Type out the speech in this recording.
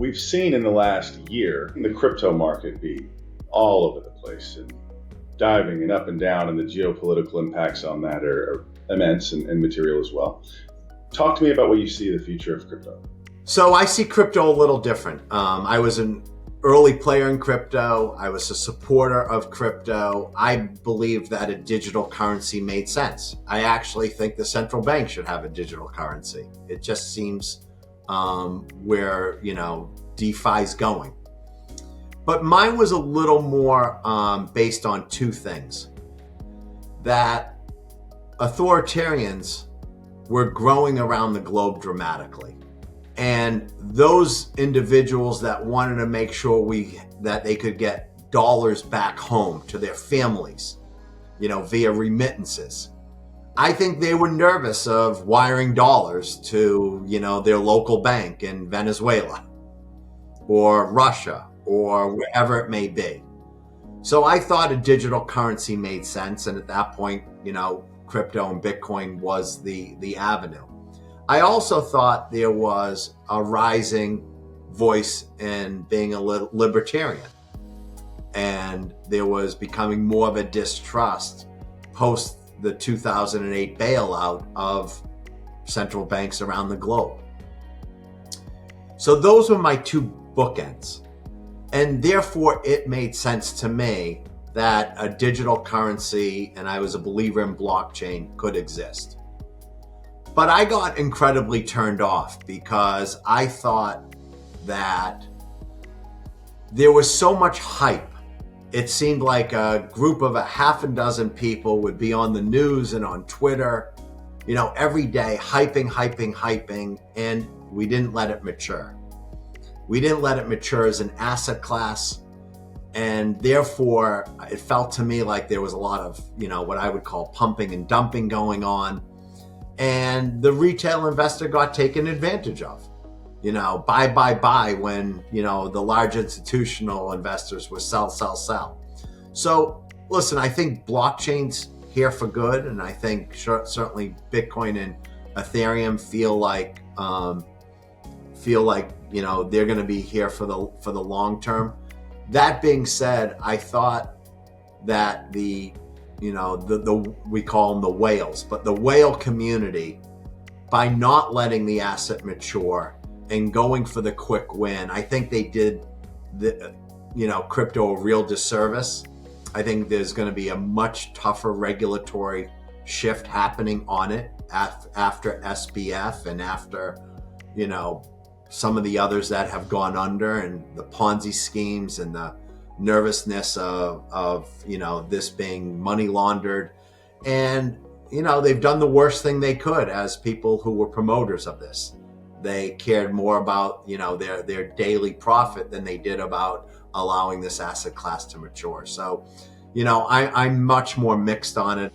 we've seen in the last year the crypto market be all over the place and diving and up and down, and the geopolitical impacts on that are immense and material as well. Talk to me about what you see the future of crypto. So I see crypto a little different. I was an early player in crypto. I was a supporter of crypto. I believe that a digital currency made sense. I actually think the central bank should have a digital currency. It just seems where, DeFi's going. But mine was a little more based on two things. That authoritarians were growing around the globe dramatically. And those individuals that wanted to make sure that they could get dollars back home to their families, via remittances. I think they were nervous of wiring dollars to, their local bank in Venezuela or Russia or wherever it may be. So I thought a digital currency made sense. And at that point, crypto and Bitcoin was the avenue. I also thought there was a rising voice in being a libertarian. And there was becoming more of a distrust post the 2008 bailout of central banks around the globe. So those were my two bookends. And therefore, it made sense to me that a digital currency, and I was a believer in blockchain, could exist. But I got incredibly turned off because I thought that there was so much hype. It seemed like a group of a half a dozen people would be on the news and on Twitter, every day, hyping, and we didn't let it mature. We didn't let it mature as an asset class. And therefore, it felt to me like there was a lot of, what I would call pumping and dumping going on. And the retail investor got taken advantage of, buy when, the large institutional investors were sell. So listen, I think blockchain's here for good. And I think certainly Bitcoin and Ethereum feel like, they're going to be here for the long term. That being said, I thought that we call them the whales, but the whale community, by not letting the asset mature and going for the quick win, I think they did crypto a real disservice. I think there's going to be a much tougher regulatory shift happening on it after SBF and after, some of the others that have gone under, and the Ponzi schemes and the nervousness of this being money laundered. And they've done the worst thing they could as people who were promoters of this. They cared more about their daily profit than they did about allowing this asset class to mature. So I'm much more mixed on it.